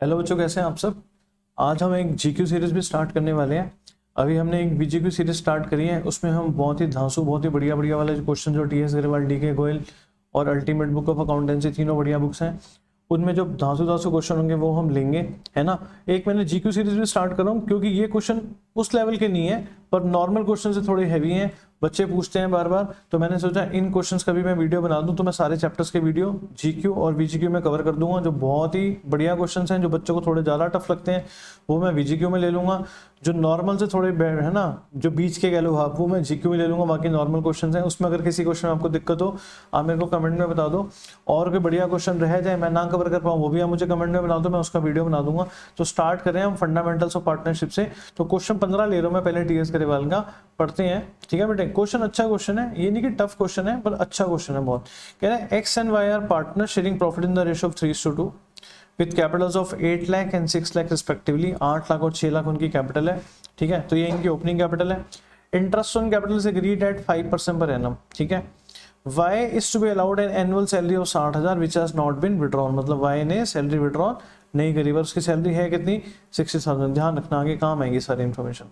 Hello बच्चों, कैसे हैं आप सब। आज हम एक जीक्यू सीरीज भी स्टार्ट करने वाले हैं। अभी हमने एक बीजीक्यू सीरीज स्टार्ट करी है, उसमें हम बहुत ही धांसू, बहुत ही बढ़िया बढ़िया वाले जो क्वेश्चन जो टीएस अग्रवाल, डीके गोयल और अल्टीमेट बुक ऑफ अकाउंटेंसी, तीनों बढ़िया बुक्स हैं, उनमें जो धांसू धांसू क्वेश्चन होंगे वो हम लेंगे, है ना। एक मैंने जीक्यू सीरीज भी स्टार्ट कर रहा हूँ क्योंकि ये क्वेश्चन उस लेवल के नहीं है, पर नॉर्मल क्वेश्चन से थोड़े हैवी हैं, बच्चे पूछते हैं बार बार, तो मैंने सोचा इन क्वेश्चंस का भी मैं वीडियो बना दूं। तो मैं सारे चैप्टर्स के वीडियो जीक्यू और वीजीक्यू में कवर कर दूंगा। जो बहुत ही बढ़िया क्वेश्चंस हैं, जो बच्चों को थोड़े ज़्यादा टफ लगते हैं, वो मैं वीजीक्यू में ले लूंगा। जो नॉर्मल से थोड़े है ना, जो बीच के कह लो आप, वो मैं जीक्यू में ले लूंगा। बाकी नॉर्मल क्वेश्चन हैं, उसमें अगर किसी क्वेश्चन में आपको दिक्कत हो, आप मेरे को कमेंट में बता दो। और कोई बढ़िया क्वेश्चन रह जाए, मैं ना कवर कर पाऊँ, वो भी आप मुझे कमेंट में बता दो, मैं उसका वीडियो बना दूंगा। तो स्टार्ट करें हम फंडामेंटल्स ऑफ पार्टनरशिप से। तो क्वेश्चन 15 ले रहा हूँ मैं, पहले टीएस अग्रवाल का पढ़ते हैं, ठीक है बेटे। क्वेश्चन अच्छा क्वेश्चन है, ये नहीं कि टफ क्वेश्चन है, पर अच्छा क्वेश्चन है बहुत। कह रहे हैं X and Y are partner sharing profit in the ratio of 3:2 with capitals of 8 lakh and 6 lakh respectively. 8 lakh और 6 लाख उनकी कैपिटल है, ठीक है। तो ये इनकी ओपनिंग कैपिटल है। Interest on capital is agreed at 5% per annum, ठीक है। Y is to be allowed an annual salary of 60,000 which has not been withdrawn, मतलब Y ने सैलरी विड्रॉन नहीं करी, पर उसकी सैलरी है कितनी, 60,000। ध्यान रखना, आगे काम आएगी सारी information.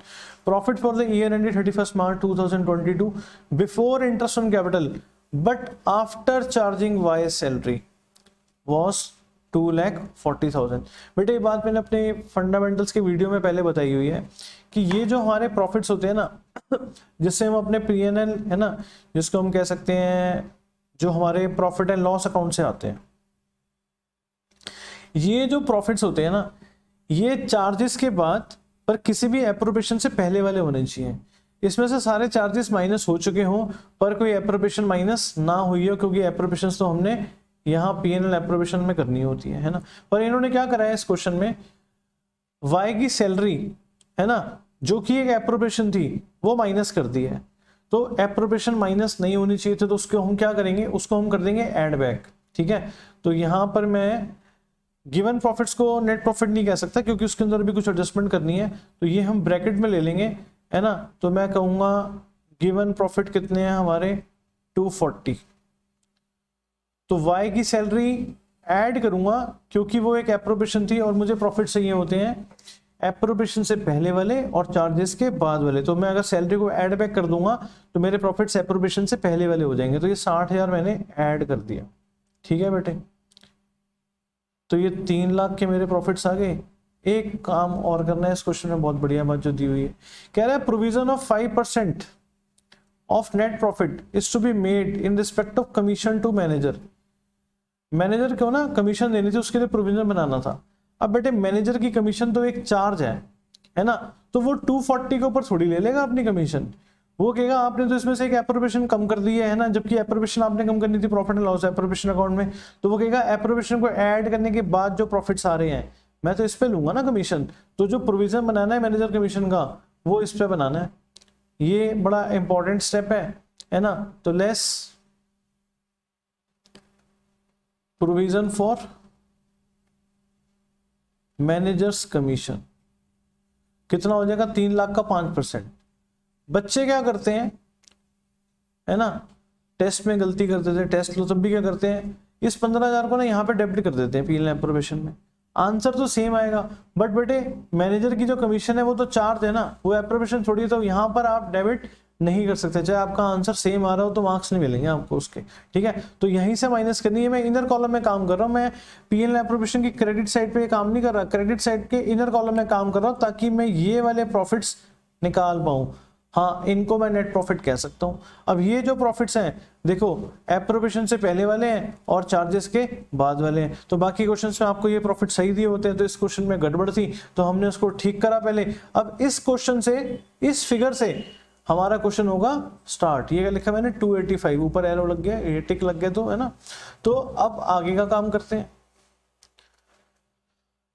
Profit for the year ended 31 March 2022 before interest on capital but after charging Y salary was 2,40,000। बेटे ये बात मैंने अपने फंडामेंटल्स के वीडियो में पहले बताई हुई है कि ये जो हमारे प्रॉफिट्स होते हैं ना, जिससे हम अपने पीएनएल, है ना, जिसको हम कह सकते हैं, जो हमारे प्रॉफिट एंड लॉस अकाउंट से आते हैं, ये जो प्रॉफिट्स होते हैं ना, ये चार्जेस के बाद पर किसी भी एप्रोप्रिएशन से पहले वाले होने चाहिए। इसमें से सारे चार्जेस माइनस हो चुके हों, पर कोई एप्रोप्रिएशन माइनस ना हुई हो, क्योंकि एप्रोप्रिएशन तो हमने यहाँ पीएनएल एप्रोप्रिएशन में करनी होती है ना। पर इन्होंने क्या कराया इस क्वेश्चन में, वाई की सैलरी, है ना, जो कि एक एप्रोप्रिएशन थी, वो माइनस कर दी है। तो एप्रोप्रिएशन माइनस नहीं होनी चाहिए थी, तो उसको हम क्या करेंगे, उसको हम कर देंगे ऐड बैक, ठीक है। तो यहां पर मैं गिवन प्रॉफिट्स को नेट प्रॉफिट नहीं कह सकता, क्योंकि उसके अंदर भी कुछ एडजस्टमेंट करनी है, तो ये हम ब्रैकेट में ले लेंगे, है ना। तो मैं कहूंगा गिवन प्रॉफिट कितने हैं हमारे, 240। तो वाई की सैलरी ऐड करूंगा, क्योंकि वो एक एप्रोप्रिएशन थी और मुझे प्रॉफिट चाहिए होते हैं एप्रोप्रिएशन से पहले वाले और चार्जेस के बाद वाले। तो मैं अगर सैलरी को ऐड बैक कर दूंगा तो मेरे प्रॉफिट्स एप्रोप्रिएशन से पहले वाले हो जाएंगे। तो ये 60,000 मैंने ऐड कर दिया, ठीक है बेटे। तो ये 3 लाख के मेरे प्रॉफिट्स आ गए। एक काम और करना है इस क्वेश्चन में, बहुत बढ़िया बात जो दी हुई है, कह रहा है provision of 5% of net profit is to be made in respect of commission to manager. Manager को ना कमीशन देनी थी, उसके लिए प्रोविजन बनाना था। अब बेटे मैनेजर की कमीशन तो एक चार्ज है ना, तो वो 240 के ऊपर थोड़ी ले लेगा अपनी कमीशन। वो कहेगा आपने तो इसमें से एक एप्रोप्रिएशन कम कर दी है ना, जबकि एप्रोप्रिएशन आपने कम करनी थी profit and loss appropriation account में। तो वो कहेगा एप्रोप्रिएशन को ऐड करने के बाद जो प्रॉफिट्स आ रहे हैं, मैं तो इस पे लूंगा ना कमीशन। तो जो प्रोविजन बनाना है मैनेजर कमीशन का, वो इस पे बनाना है। ये बड़ा इंपॉर्टेंट स्टेप है ना। तो less provision for managers commission कितना हो जाएगा, 3 लाख का 5%। बच्चे क्या करते हैं, है ना, टेस्ट में गलती कर देते हैं, टेस्ट लो तब भी क्या करते हैं, इस 15,000 को ना यहाँ पे डेबिट कर देते हैं पीएनएल एप्रोप्रिएशन में। आंसर तो सेम आएगा, बट बेटे मैनेजर की जो कमीशन है वो तो चार्ज है ना, वो एप्रोप्रिएशन थोड़ी है, तो यहाँ पर आप डेबिट नहीं कर सकते। चाहे आपका आंसर सेम आ रहा हो तो मार्क्स नहीं मिलेंगे आपको उसके, ठीक है। तो यहीं से माइनस करनी है। मैं इनर कॉलम में काम कर रहा हूँ, मैं पीएनएल एप्रोप्रिएशन की क्रेडिट साइड पे काम नहीं कर रहा, क्रेडिट साइड के इनर कॉलम में काम कर रहा हूँ, ताकि मैं ये वाले प्रॉफिट्स निकाल पाऊं। हाँ, इनको मैं नेट प्रॉफिट कह सकता हूं। अब ये जो प्रॉफिट्स हैं, देखो एप्रोप्रिएशन से पहले वाले हैं और चार्जेस के बाद वाले हैं। तो बाकी क्वेश्चंस में आपको ये प्रॉफिट सही दिए होते हैं, तो इस क्वेश्चन में गड़बड़ थी, तो हमने उसको ठीक करा पहले। अब इस क्वेश्चन से, इस फिगर से हमारा क्वेश्चन होगा स्टार्ट। ये लिखा मैंने 285, ऊपर एरो लग गया, ये टिक लग गया, तो है ना। तो अब आगे का काम करते हैं।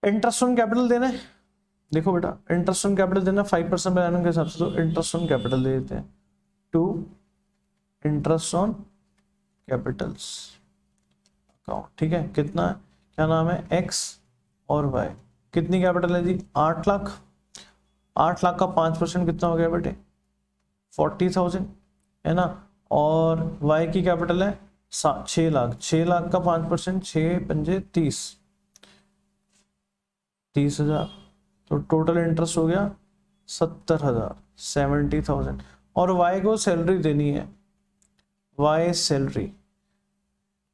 इंटरेस्ट ऑन कैपिटल देना है, देखो बेटा इंटरेस्ट ऑन कैपिटल देना 5% पर एनम के हिसाब से, तो इंटरेस्ट ऑन कैपिटल दे देते हैं to interest on capitals account, ठीक है। कितना है, क्या नाम है, एक्स और वाई। कितनी कैपिटल है जी, 8 लाख। 8 लाख का 5% कितना हो गया बेटे, 40,000, है ना। और वाई की कैपिटल है 6 लाख। 6 लाख का 5%, 6 पंजे 30, 30,000, तो टोटल इंटरेस्ट हो गया 70,000, 70,000। और वाई को सैलरी देनी है, वाई सैलरी।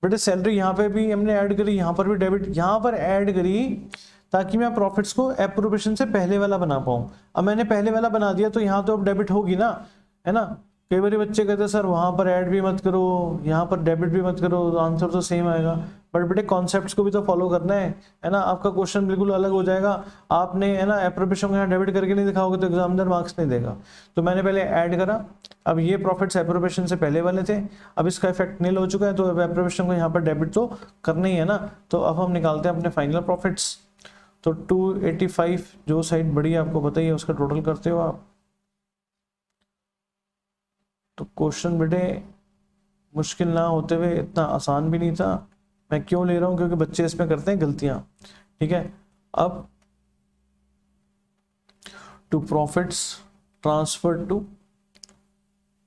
बेटे सैलरी यहाँ पे भी हमने ऐड करी, यहाँ पर भी डेबिट, यहाँ पर ऐड करी ताकि मैं प्रॉफिट्स को एप्रोप्रिएशन से पहले वाला बना पाऊँ। अब मैंने पहले वाला बना दिया तो यहाँ तो अब डेबिट होगी ना, है ना। कई बार बच्चे कहते हैं सर वहाँ पर ऐड भी मत करो, यहाँ पर डेबिट भी मत करो, आंसर तो सेम आएगा। बट बेटे कॉन्सेप्ट्स को भी तो फॉलो करना है ना। आपका क्वेश्चन बिल्कुल अलग हो जाएगा, आपने है ना एप्रोप्रिएशन को यहाँ डेबिट करके नहीं दिखाओगे तो एग्जामिनर मार्क्स नहीं देगा। तो मैंने पहले ऐड करा, अब ये प्रॉफिट्स एप्रोप्रिएशन से पहले वाले थे, अब इसका इफेक्ट नील हो चुका है, तो अब एप्रोप्रिएशन को यहाँ पर डेबिट तो करना ही है ना। तो अब हम निकालते हैं अपने फाइनल प्रॉफिट्स। तो 285 जो साइड बड़ी है आपको पता ही है, उसका टोटल करते हो आप। तो क्वेश्चन बेटे मुश्किल ना होते हुए इतना आसान भी नहीं था। मैं क्यों ले रहा हूं, क्योंकि बच्चे इसमें करते हैं गलतियां, ठीक है। अब टू प्रॉफिट्स ट्रांसफर टू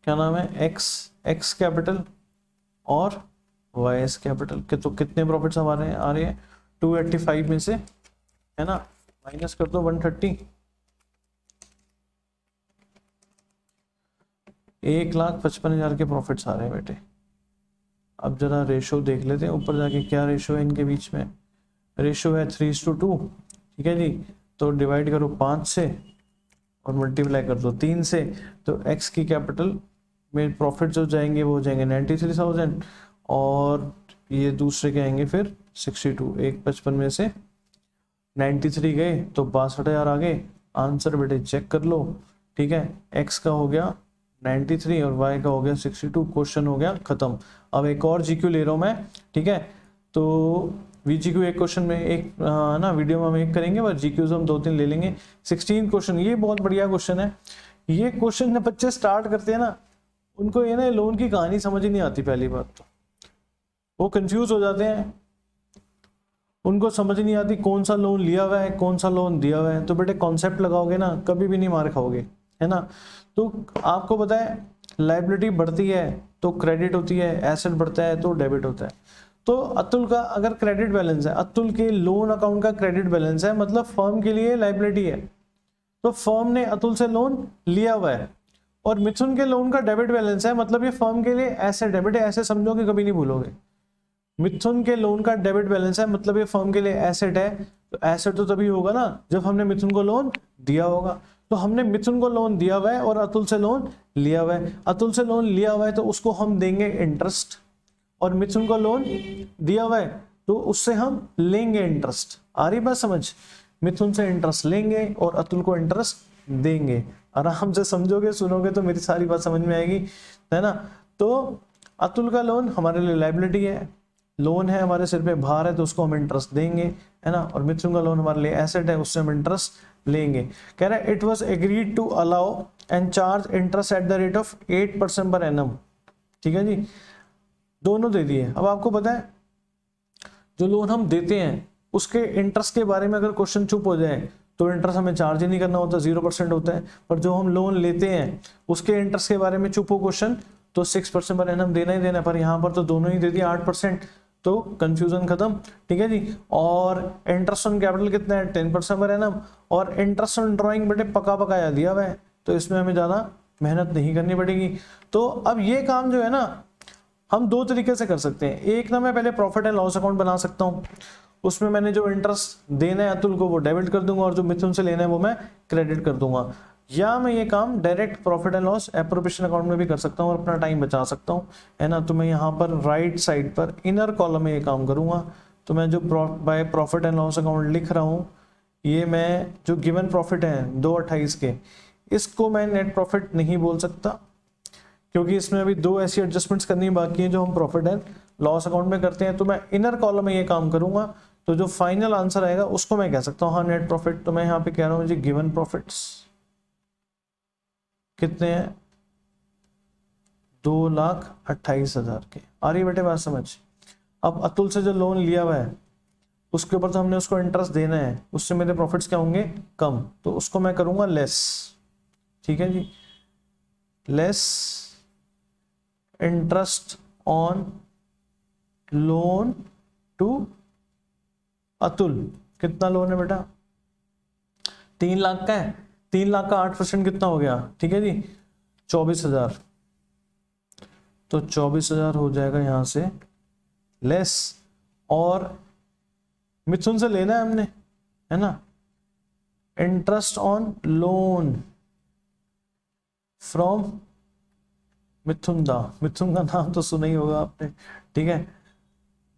क्या नाम है, एक्स कैपिटल और वाई एस कैपिटल के, तो कितने प्रॉफिट्स हमारे आ रहे हैं 285 में से, है ना, माइनस कर दो 130, 1,55,000 के प्रॉफिट्स आ रहे हैं बेटे। अब जरा रेशो देख लेते हैं ऊपर जाके क्या रेशो है इनके बीच में। रेशो है 3:2, ठीक है जी। तो डिवाइड करो 5 से और मल्टीप्लाई कर दो 3 से, तो एक्स की कैपिटल में प्रॉफिट जो जाएंगे वो हो जाएंगे 93,000 और ये दूसरे के आएंगे फिर 62। 155 में से 93 गए तो 62,000 आ गए। आंसर बेटे चेक कर लो, ठीक है। एक्स का हो गया 93 और वाई का हो गया 62। क्वेश्चन हो गया खत्म। अब एक और जीक्यू ले रहा हूं मैं, ठीक है। तो वीजीक्यू एक क्वेश्चन में एक ना वीडियो में हम एक करेंगे, पर जीक्यूज हम 2-3 ले लेंगे। 16 क्वेश्चन, ये बहुत बढ़िया क्वेश्चन है। ये क्वेश्चन जब बच्चे स्टार्ट करते हैं ना, उनको ये ना लोन की कहानी समझ ही नहीं आती। पहली बात तो वो कंफ्यूज हो जाते हैं, उनको समझ नहीं आती कौन सा लोन लिया हुआ है कौन सा लोन दिया हुआ है। तो बेटे कॉन्सेप्ट लगाओगे ना कभी भी नहीं मार खाओगे, है ना। तो आपको पता है लायबिलिटी बढ़ती है तो क्रेडिट होती है, एसेट बढ़ता है तो डेबिट होता है। तो अतुल का अगर क्रेडिट बैलेंस है, अतुल के लोन अकाउंट का क्रेडिट बैलेंस है, मतलब फर्म के लिए लायबिलिटी है। तो फर्म ने अतुल से लोन लिया हुआ है। और मिथुन के लोन का डेबिट बैलेंस है, मतलब ये फर्म के लिए एसेट है। बेटे ऐसे समझोगे कभी नहीं भूलोगे। मिथुन के लोन का डेबिट बैलेंस है, मतलब ये फर्म के लिए एसेट है। तो एसेट तो तभी होगा ना जब हमने मिथुन को लोन दिया होगा। तो हमने मिथुन को लोन दिया हुआ है और अतुल से लोन लिया हुआ है। अतुल से लोन लिया हुआ है तो उसको हम देंगे इंटरेस्ट, और मिथुन को लोन दिया हुआ है तो उससे हम लेंगे इंटरेस्ट। आ रही बात समझ। मिथुन से इंटरेस्ट लेंगे और अतुल को इंटरेस्ट देंगे। आराम से समझोगे, सुनोगे तो मेरी सारी बात समझ में आएगी, है ना। तो अतुल का लोन हमारे लिए लायबिलिटी है, लोन है हमारे सिर पे भार है, तो उसको हम इंटरेस्ट देंगे, है ना। और मिथुन का लोन हमारे लिए एसेट है, उससे हम इंटरेस्ट लेंगे। कह रहा है it was agreed to allow and charge interest at the rate of 8% per annum, ठीक है जी। दोनों दे दिए। अब आपको पता है जो लोन हम देते हैं उसके इंटरेस्ट के बारे में अगर क्वेश्चन चुप हो जाए तो इंटरेस्ट हमें चार्ज ही नहीं करना होता, 0% होता है। पर जो हम लोन लेते हैं उसके इंटरेस्ट के बारे में चुप हो क्वेश्चन तो 6% पर एनम देना ही देना है। पर यहाँ पर तो दोनों ही दे दिया 8%, तो कंफ्यूजन खत्म, ठीक है जी। और इंटरेस्ट ऑन कैपिटल कितना है 10% पर एनम, और इंटरेस्ट ऑन ड्रॉइंग बेटे पका पकाया दिया हुआ है, तो इसमें हमें ज्यादा मेहनत नहीं करनी पड़ेगी। तो अब ये काम जो है ना हम दो तरीके से कर सकते हैं। एक ना मैं पहले प्रॉफिट एंड लॉस अकाउंट बना सकता हूँ, उसमें मैंने जो इंटरेस्ट देना है अतुल को वो डेबिट कर दूंगा और जो मिथुन से लेना है वो मैं क्रेडिट कर दूंगा। या मैं ये काम direct profit and loss appropriation account में भी कर सकता हूँ और अपना टाइम बचा सकता हूँ, है ना। तो मैं यहाँ पर राइट साइड पर इनर कॉलम में ये काम करूंगा। तो मैं जो by profit and loss account लिख रहा हूँ, ये मैं जो गिवन प्रॉफिट है 228 के, इसको मैं नेट प्रॉफिट नहीं बोल सकता क्योंकि इसमें अभी दो ऐसी एडजस्टमेंट्स करनी बाकी हैं जो हम प्रॉफिट एंड लॉस अकाउंट में करते हैं। तो मैं इनर कॉलम में ये काम करूंगा, तो जो फाइनल आंसर आएगा उसको मैं कह सकता हूँ हाँ नेट प्रॉफिट। तो मैं यहाँ पे कह रहा हूँ जी गिवन प्रॉफिट्स कितने हैं 2,28,000 के। आ रही बेटे बात समझ। अब अतुल से जो लोन लिया हुआ है उसके ऊपर तो हमने उसको इंटरेस्ट देना है, उससे मेरे प्रॉफिट्स क्या होंगे कम, तो उसको मैं करूंगा लेस, ठीक है जी। Less interest on loan to Atul. कितना लोन है बेटा 3 लाख का है, 3 लाख का 8% कितना हो गया, ठीक है जी 24,000, तो 24,000 हो जाएगा यहां से लेस, और मिथुन से लेना है हमने, है ना, इंटरेस्ट ऑन लोन फ्रॉम मिथुन दा, मिथुन का नाम तो सुना ही होगा आपने, ठीक है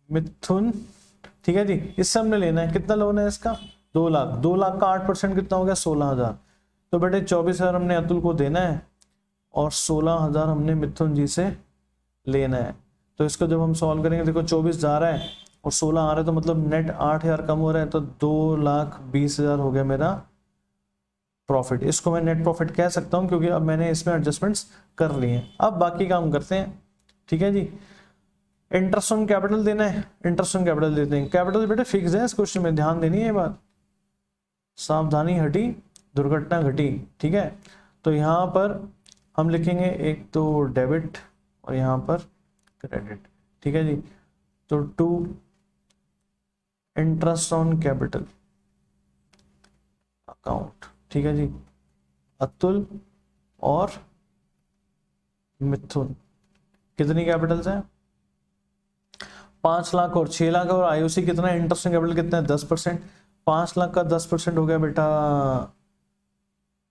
मिथुन, ठीक है जी, इससे हमने लेना है, कितना लोन है इसका 2 लाख, 2 लाख का 8% कितना हो गया 16,000, तो बेटे 24,000 हमने अतुल को देना है और 16,000 हमने मिथुन जी से लेना है। तो इसको जब हम सॉल्व करेंगे, देखो 24 जा रहा है और 16 आ रहा है, तो मतलब नेट 8,000 कम हो रहा है, तो 2,20,000 हो गया मेरा प्रॉफिट। इसको मैं नेट प्रॉफिट कह सकता हूं क्योंकि अब मैंने इसमें एडजस्टमेंट्स कर लिए हैं। अब बाकी काम करते हैं, ठीक है जी। इंटरेस्ट ऑन कैपिटल देना है, इंटरेस्ट ऑन कैपिटल देते हैं। कैपिटल बेटे फिक्स है इस क्वेश्चन में, ध्यान देनी है ये बात, सावधानी हटी दुर्घटना घटी, ठीक है। तो यहां पर हम लिखेंगे एक तो डेबिट और यहां पर क्रेडिट, ठीक है जी। तो to interest on capital account, ठीक है जी, अतुल और मिथुन, कितनी कैपिटल्स हैं 5 लाख और 6 लाख, और आईओसी कितना है, इंटरेस्ट ऑन कैपिटल कितना है 10%, 5 लाख का 10% हो गया बेटा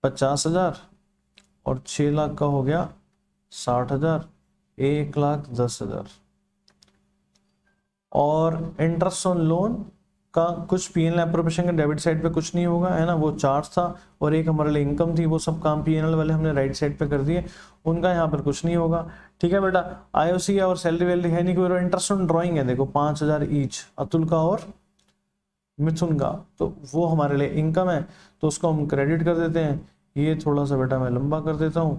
50,000 और 6 लाख का हो गया 60,000, 1,10,000। और इंटरेस्ट ऑन लोन का कुछ पीएनएल एप्रोप्रिएशन के डेबिट साइड पे कुछ नहीं होगा, है ना, वो चार्ज था और एक हमारे लिए इनकम थी, वो सब काम पीएनएल वाले हमने राइट साइड पे कर दिए, उनका यहाँ पर कुछ नहीं होगा, ठीक है बेटा। आईओसी और सैलरी वैलरी है नहीं कोई। इंटरेस्ट ऑन ड्रॉइंग है, देखो 5,000 ईच, अतुल का और मिथुन का, तो वो हमारे लिए इनकम है, तो उसको हम क्रेडिट कर देते हैं। ये थोड़ा सा बेटा मैं लंबा कर देता हूँ,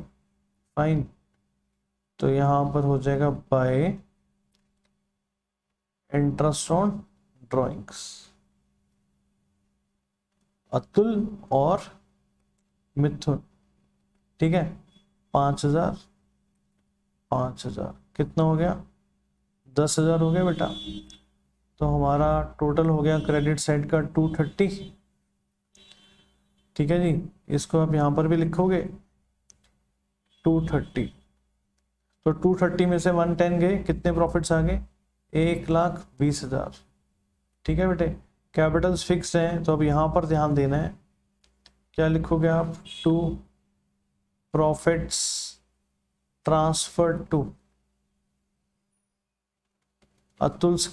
फाइन। तो यहाँ पर हो जाएगा bye interest on drawings, Atul और मिथुन, ठीक है 5,000 5,000 कितना हो गया 10,000 हो गया बेटा। तो हमारा टोटल हो गया क्रेडिट साइड का 230, ठीक है जी। इसको आप यहां पर भी लिखोगे 230, तो 230 में से 110 गए, कितने प्रॉफिट्स आ गए 1,20,000, ठीक है बेटे। कैपिटल्स फिक्स हैं, तो अब यहां पर ध्यान देना है, क्या लिखोगे आप, to profits transfer to Atul's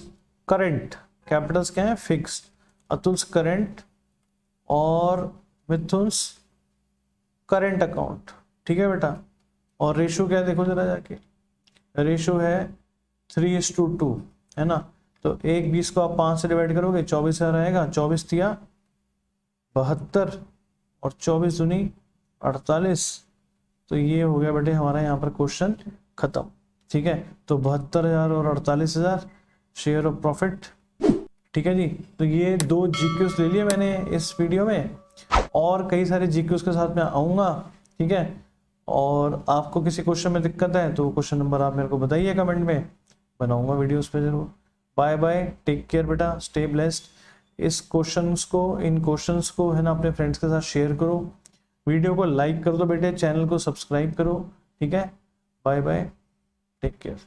current, capitals क्या है फिक्स्ड, अतुल्स करंट और मिथुन्स करंट अकाउंट, ठीक है बेटा। और रेशो क्या है देखो जरा जाके, रेशो है 3:2, है ना। तो 1,20 को आप 5 से डिवाइड करोगे 24,000 आएगा, 24 दिया 72 और 24 दूनी 48, तो ये हो गया बेटे हमारा यहाँ पर क्वेश्चन खत्म, ठीक है। तो 72,000 और 48,000 शेयर ऑफ प्रॉफिट, ठीक है जी। तो ये 2 जीक्यूज ले लिए मैंने इस वीडियो में, और कई सारे जीक्यूज के साथ मैं आऊँगा, ठीक है। और आपको किसी क्वेश्चन में दिक्कत है तो क्वेश्चन नंबर आप मेरे को बताइए कमेंट में, बनाऊंगा वीडियो उस पर जरूर। बाय बाय, टेक केयर बेटा, स्टे ब्लेस्ड। इन क्वेश्चंस को है ना अपने फ्रेंड्स के साथ शेयर करो, वीडियो को लाइक कर दो बेटे, चैनल को सब्सक्राइब करो, ठीक है। Bye bye, take care.